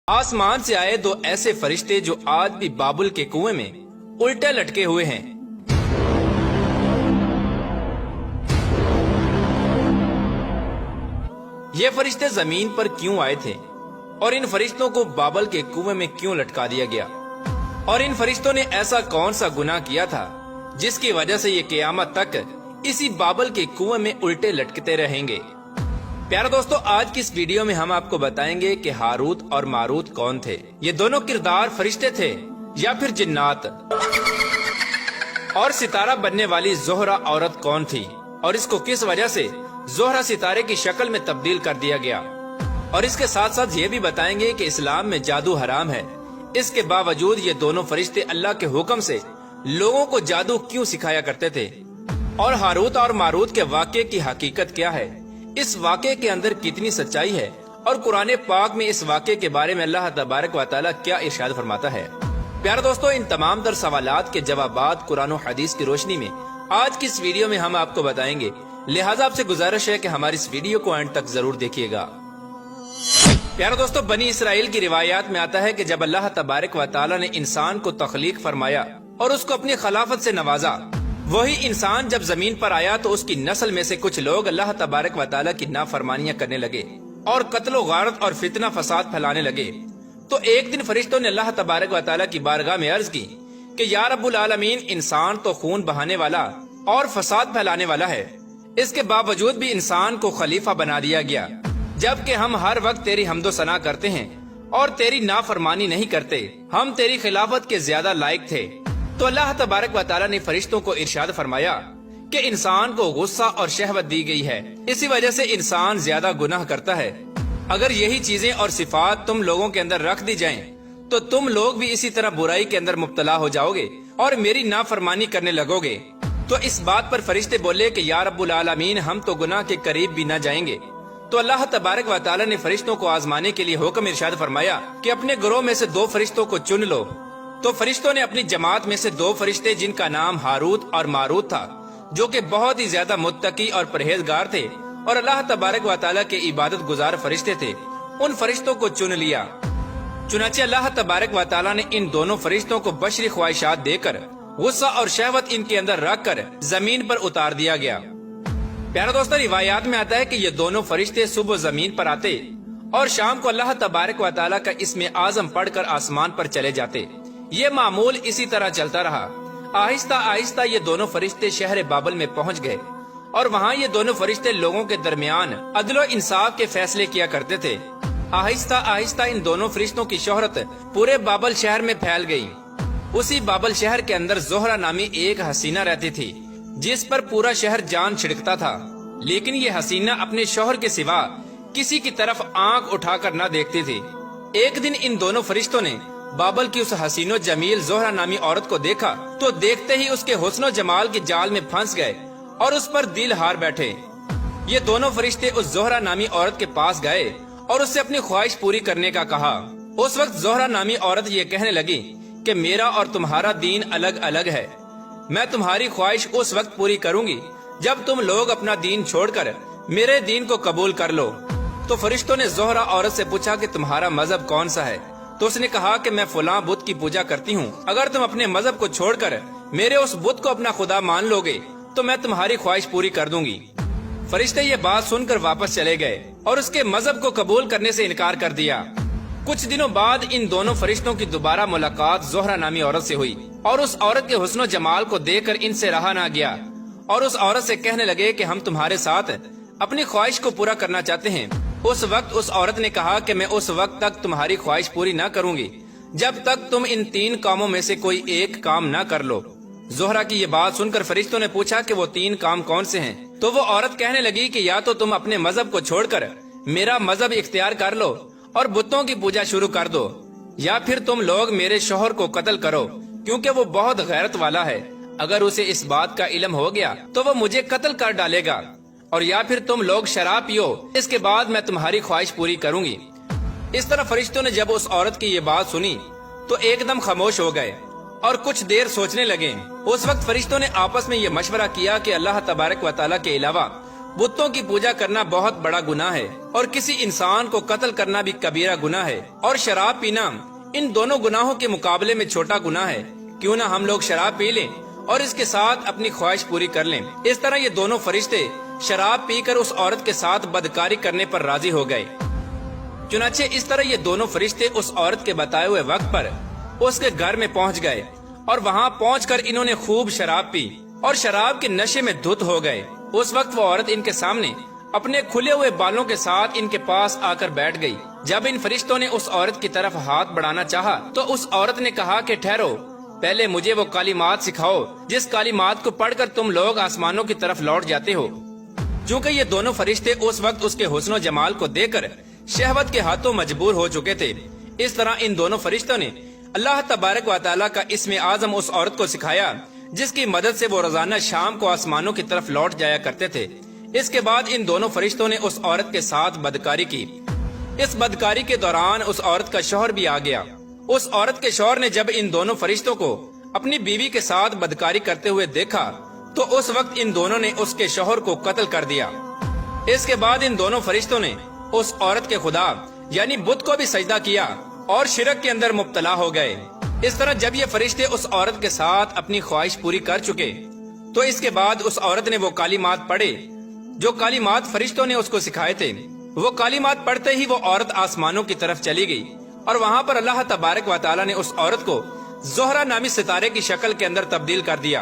आसमान से आए दो ऐसे फरिश्ते जो आज भी बाबुल के कुएं में उल्टे लटके हुए हैं। ये फरिश्ते जमीन पर क्यों आए थे और इन फरिश्तों को बाबल के कुएं में क्यों लटका दिया गया, और इन फरिश्तों ने ऐसा कौन सा गुनाह किया था जिसकी वजह से ये क़यामत तक इसी बाबल के कुएं में उल्टे लटकते रहेंगे। प्यारे दोस्तों, आज की इस वीडियो में हम आपको बताएंगे कि हारूत और मारूत कौन थे। ये दोनों किरदार फरिश्ते थे या फिर जिन्नात, और सितारा बनने वाली जोहरा औरत कौन थी और इसको किस वजह से जोहरा सितारे की शक्ल में तब्दील कर दिया गया। और इसके साथ साथ ये भी बताएंगे कि इस्लाम में जादू हराम है, इसके बावजूद ये दोनों फरिश्ते अल्लाह के हुक्म से लोगों को जादू क्यों सिखाया करते थे, और हारूत और मारूत के वाक़े की हकीकत क्या है, इस वाक़े के अंदर कितनी सच्चाई है, और कुरान पाक में इस वाक़े के बारे में अल्लाह तबारक व तआला क्या इरशाद फरमाता है। प्यारे दोस्तों, इन तमाम तर सवालात के जवाबात कुरान और हदीस की रोशनी में आज की इस वीडियो में हम आपको बताएंगे। लिहाजा आपसे गुजारिश है कि हमारी इस वीडियो को एंड तक जरूर देखिएगा। प्यारे दोस्तों, बनी इसराइल की रिवायात में आता है कि जब अल्लाह तबारक व तआला ने इंसान को तख्लीक फरमाया और उसको अपनी खिलाफत से नवाजा, वही इंसान जब जमीन पर आया तो उसकी नस्ल में से कुछ लोग अल्लाह तबारक व तआला की नाफरमानियां करने लगे और कत्ल गारत और फितना फसाद फैलाने लगे। तो एक दिन फरिश्तों ने अल्लाह तबारक व तआला की बारगाह में अर्ज की कि या रब्बुल आलमीन, इंसान तो खून बहाने वाला और फसाद फैलाने वाला है, इसके बावजूद भी इंसान को खलीफा बना दिया गया, जबकि हम हर वक्त तेरी हम्दो सना करते हैं और तेरी नाफरमानी नहीं करते। हम तेरी खिलाफत के ज्यादा लायक थे। तो अल्लाह तबारक व तआला ने फरिश्तों को इरशाद फरमाया कि इंसान को गुस्सा और शहवत दी गई है, इसी वजह से इंसान ज्यादा गुनाह करता है। अगर यही चीजें और सिफात तुम लोगों के अंदर रख दी जाएं, तो तुम लोग भी इसी तरह बुराई के अंदर मुब्तला हो जाओगे और मेरी नाफरमानी करने लगोगे। तो इस बात पर फरिश्ते बोले कि या रब्बुल आलमीन, हम तो गुनाह के करीब भी न जाएंगे। तो अल्लाह तबारक व तआला ने फरिश्तों को आजमाने के लिए हुक्म इरशाद फरमाया कि अपने ग्रोह में से 2 फरिश्तों को चुन लो। तो फरिश्तों ने अपनी जमात में से 2 फरिश्ते, जिनका नाम हारूत और मारूत था, जो कि बहुत ही ज्यादा मुत्तकी और परहेजगार थे और अल्लाह तबारक व तआला के इबादत गुजार फरिश्ते थे, उन फरिश्तों को चुन लिया। चुनाचे अल्लाह तबारक व तआला ने इन दोनों फरिश्तों को बशरी ख्वाहिशात देकर गुस्सा और शहवत इनके अंदर रख कर जमीन पर उतार दिया गया। प्यारे दोस्तों, रिवायात में आता है कि ये दोनों फरिश्ते सुबह जमीन पर आते और शाम को अल्लाह तबारक व तआला का इस्मे आजम पढ़कर आसमान पर चले जाते। ये मामूल इसी तरह चलता रहा। आहिस्ता आहिस्ता ये दोनों फरिश्ते शहर बाबल में पहुंच गए और वहाँ ये दोनों फरिश्ते लोगों के दरमियान अदलो इंसाफ के फैसले किया करते थे। आहिस्ता आहिस्ता इन दोनों फरिश्तों की शोहरत पूरे बाबल शहर में फैल गई। उसी बाबल शहर के अंदर जोहरा नामी एक हसीना रहती थी, जिस पर पूरा शहर जान छिड़कता था। लेकिन ये हसीना अपने शौहर के सिवा किसी की तरफ आंख उठाकर न देखती थी। एक दिन इन दोनों फरिश्तों ने बाबल की उस हसीनो जमील जोहरा नामी औरत को देखा, तो देखते ही उसके हुस्नो जमाल के जाल में फंस गए और उस पर दिल हार बैठे। ये दोनों फरिश्ते उस जोहरा नामी औरत के पास गए और उससे अपनी ख्वाहिश पूरी करने का कहा। उस वक्त जोहरा नामी औरत ये कहने लगी कि मेरा और तुम्हारा दीन अलग अलग है। मैं तुम्हारी ख्वाहिश उस वक्त पूरी करूंगी जब तुम लोग अपना दीन छोड़कर मेरे दीन को कबूल कर लो। तो फरिश्तों ने जोहरा औरत से पूछा कि तुम्हारा मजहब कौन सा है। तो उसने कहा कि मैं फलां बुत की पूजा करती हूँ। अगर तुम अपने मजहब को छोड़कर मेरे उस बुत को अपना खुदा मान लोगे तो मैं तुम्हारी ख्वाहिश पूरी कर दूंगी। फरिश्ते ये बात सुनकर वापस चले गए और उसके मजहब को कबूल करने से इनकार कर दिया। कुछ दिनों बाद इन दोनों फरिश्तों की दोबारा मुलाकात जोहरा नामी औरत से हुई और उस औरत के हुस्नो जमाल को देखकर इनसे रहा ना गया और उस औरत से कहने लगे कि हम तुम्हारे साथ अपनी ख्वाहिश को पूरा करना चाहते हैं। उस वक्त उस औरत ने कहा कि मैं उस वक्त तक तुम्हारी ख्वाहिश पूरी न करूंगी जब तक तुम इन 3 कामों में से कोई एक काम न कर लो। जोहरा की ये बात सुनकर फरिश्तों ने पूछा कि वो 3 काम कौन से हैं। तो वो औरत कहने लगी कि या तो तुम अपने मजहब को छोड़कर मेरा मजहब इख्तियार कर लो और बुतों की पूजा शुरू कर दो, या फिर तुम लोग मेरे शौहर को कत्ल करो, क्योंकि वो बहुत गैरत वाला है। अगर उसे इस बात का इल्म हो गया तो वो मुझे कत्ल कर डालेगा, और या फिर तुम लोग शराब पियो, इसके बाद मैं तुम्हारी ख्वाहिश पूरी करूंगी। इस तरह फरिश्तों ने जब उस औरत की ये बात सुनी तो एकदम खामोश हो गए और कुछ देर सोचने लगे। उस वक्त फरिश्तों ने आपस में ये मशवरा किया कि अल्लाह तबारक व तआला के अलावा बुतों की पूजा करना बहुत बड़ा गुनाह है और किसी इंसान को कत्ल करना भी कबीरा गुनाह है, और शराब पीना इन दोनों गुनाहों के मुकाबले में छोटा गुनाह है। क्यों ना हम लोग शराब पी लें और इसके साथ अपनी ख्वाहिश पूरी कर लें। इस तरह ये दोनों फरिश्ते शराब पीकर उस औरत के साथ बदकारी करने पर राजी हो गए। चुनाचे इस तरह ये दोनों फरिश्ते उस औरत के बताए हुए वक्त पर उसके घर में पहुंच गए और वहां पहुंचकर इन्होंने खूब शराब पी और शराब के नशे में धुत हो गए। उस वक्त वो औरत इनके सामने अपने खुले हुए बालों के साथ इनके पास आकर बैठ गई। जब इन फरिश्तों ने उस औरत की तरफ हाथ बढ़ाना चाहा तो उस औरत ने कहा कि ठहरो, पहले मुझे वो कालिमात सिखाओ जिस कालिमात को पढ़कर तुम लोग आसमानों की तरफ लौट जाते हो। चूँकि ये दोनों फरिश्ते उस वक्त उसके हुस्न जमाल को देकर शहवत के हाथों मजबूर हो चुके थे, इस तरह इन दोनों फरिश्तों ने अल्लाह तबारक व तआला का इस्म आजम उस औरत को सिखाया जिसकी मदद से वो रोजाना शाम को आसमानों की तरफ लौट जाया करते थे। इसके बाद इन दोनों फरिश्तों ने उस औरत के साथ बदकारी की। इस बदकारी के दौरान उस औरत का शौहर भी आ गया। उस औरत के शौहर ने जब इन दोनों फरिश्तों को अपनी बीवी के साथ बदकारी करते हुए देखा तो उस वक्त इन दोनों ने उसके शौहर को कत्ल कर दिया। इसके बाद इन दोनों फरिश्तों ने उस औरत के खुदा यानी बुत को भी सजदा किया और शिरक के अंदर मुब्तला हो गए। इस तरह जब ये फरिश्ते उस औरत के साथ अपनी ख्वाहिश पूरी कर चुके तो इसके बाद उस औरत ने वो कालिमात पढ़े जो कालिमात फरिश्तों ने उसको सिखाए थे। वो कालिमात पढ़ते ही वो औरत आसमानों की तरफ चली गई और वहाँ पर अल्लाह तबारक व तआला ने उस औरत को ज़ोहरा नामी सितारे की शक्ल के अंदर तब्दील कर दिया।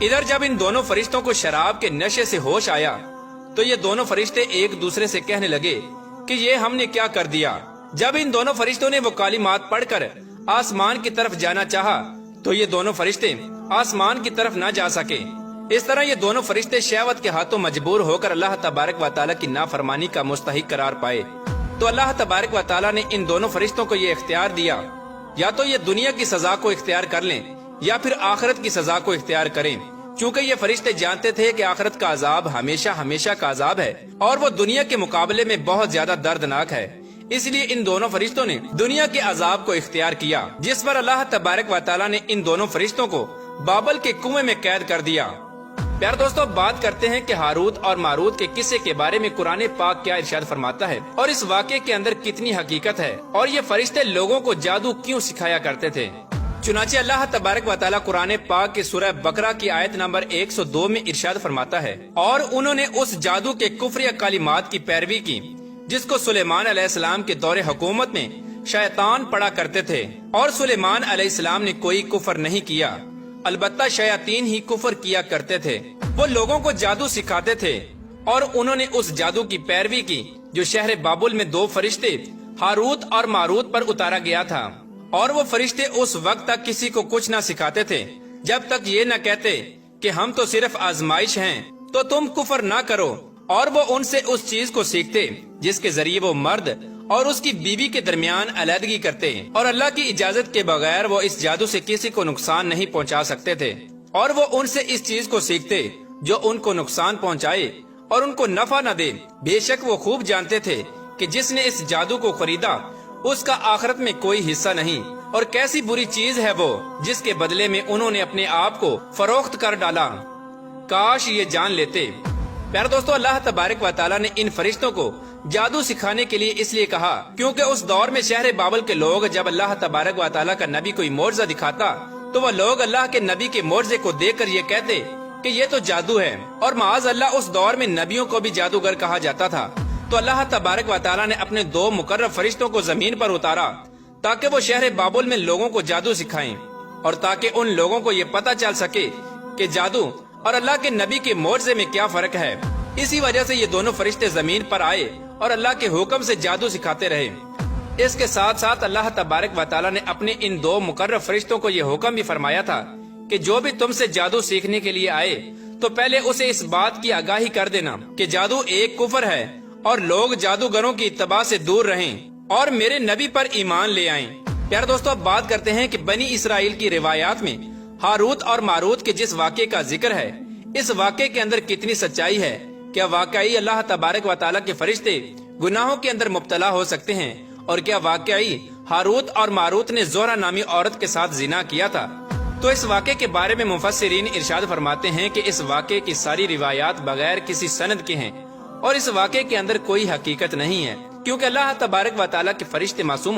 इधर जब इन दोनों फरिश्तों को शराब के नशे से होश आया तो ये दोनों फरिश्ते एक दूसरे से कहने लगे कि ये हमने क्या कर दिया। जब इन दोनों फरिश्तों ने वो कालिमात पढ़कर आसमान की तरफ जाना चाहा तो ये दोनों फरिश्ते आसमान की तरफ न जा सके। इस तरह ये दोनों फरिश्ते शहवत के हाथों मजबूर होकर अल्लाह तबारक व तआला की नाफरमानी का मुस्तहिक करार पाए। तो अल्लाह तबारक व तआला ने इन दोनों फरिश्तों को ये इख्तियार दिया, या तो ये दुनिया की सजा को इख्तियार कर लें या फिर आखिरत की सजा को इख्तियार करें। चूँकि ये फरिश्ते जानते थे कि आखिरत का अजाब हमेशा हमेशा का अजाब है और वो दुनिया के मुकाबले में बहुत ज्यादा दर्दनाक है, इसलिए इन दोनों फरिश्तों ने दुनिया के अजाब को इख्तियार किया, जिस पर अल्लाह तबारक व तआला ने इन दोनों फरिश्तों को बाबल के कुएं में कैद कर दिया। प्यारे दोस्तों, बात करते हैं कि हारूत और मारूत के किस्से के बारे में कुरान पाक क्या इरशाद फरमाता है और इस वाक़े के अंदर कितनी हकीकत है और ये फरिश्ते लोगों को जादू क्यों सिखाया करते थे। चुनाचे अल्लाह तबारक व तआला कुरान पाक की सूरह बकरा की आयत नंबर 102 में इरशाद फरमाता है, और उन्होंने उस जादू के कुफ्र या कालिमात की पैरवी की जिसको सुलेमान अलैहिस्सलाम के दौरे हुकूमत में शैतान पढ़ा करते थे, और सुलेमान अलैहिस्सलाम ने कोई कुफर नहीं किया, अलबत्ता शयातीन ही कुफर किया करते थे। वो लोगों को जादू सिखाते थे और उन्होंने उस जादू की पैरवी की जो शहर बाबुल में दो फरिश्ते हारूत और मारूत पर उतारा गया था, और वो फरिश्ते उस वक्त तक किसी को कुछ न सिखाते थे जब तक ये न कहते कि हम तो सिर्फ आजमाइश हैं, तो तुम कुफर ना करो। और वो उनसे उस चीज को सीखते जिसके जरिए वो मर्द और उसकी बीवी के दरमियान अलहदगी करते, और अल्लाह की इजाजत के बगैर वो इस जादू से किसी को नुकसान नहीं पहुंचा सकते थे। और वो उनसे इस चीज को सीखते जो उनको नुकसान पहुंचाए और उनको नफा न दे। बेशक वो खूब जानते थे कि जिसने इस जादू को खरीदा उसका आखिरत में कोई हिस्सा नहीं, और कैसी बुरी चीज है वो जिसके बदले में उन्होंने अपने आप को फरोख्त कर डाला। काश ये जान लेते। प्यारे दोस्तों, अल्लाह तबारक व तआला ने इन फरिश्तों को जादू सिखाने के लिए इसलिए कहा क्योंकि उस दौर में शहर बाबल के लोग जब अल्लाह तबारक व तआला का नबी कोई मोर्जा दिखाता तो वह लोग अल्लाह के नबी के मोर्जे को देखकर ये कहते कि ये तो जादू है, और माज अल्लाह उस दौर में नबियों को भी जादूगर कहा जाता था। तो अल्लाह तबारक व तआला ने अपने दो मुकर्रब फरिश्तों को जमीन पर उतारा ताकि वो शहर बाबुल में लोगों को जादू सिखाएं, और ताकि उन लोगों को ये पता चल सके कि जादू और अल्लाह के नबी के मोर्जे में क्या फर्क है। इसी वजह से ये दोनों फरिश्ते जमीन पर आए और अल्लाह के हुक्म से जादू सिखाते रहे। इसके साथ साथ अल्लाह तबारक व तआला ने अपने इन दो मुकर्रब फरिश्तों को ये हुक्म भी फरमाया था कि जो भी तुमसे जादू सीखने के लिए आए तो पहले उसे इस बात की आगाही कर देना कि जादू एक कुफर है और लोग जादूगरों की इत्तबा से दूर रहें और मेरे नबी पर ईमान ले आएं। प्यारे दोस्तों, अब बात करते हैं कि बनी इसराइल की रिवायात में हारूत और मारूत के जिस वाक़े का जिक्र है, इस वाक़े के अंदर कितनी सच्चाई है। क्या वाकई अल्लाह तबारक व तआला के फरिश्ते गुनाहों के अंदर मुब्तला हो सकते हैं, और क्या वाकई हारूत और मारूत ने ज़ोहरा नामी औरत के साथ जिना किया था। تو اس واقعے کے بارے میں مفسرین ارشاد فرماتے ہیں کہ اس واقعے کی ساری روایات بغیر کسی سند کے ہیں اور اس واقعے کے اندر کوئی حقیقت نہیں ہے، کیونکہ اللہ تبارک و تعالیٰ کے فرشتے معصوم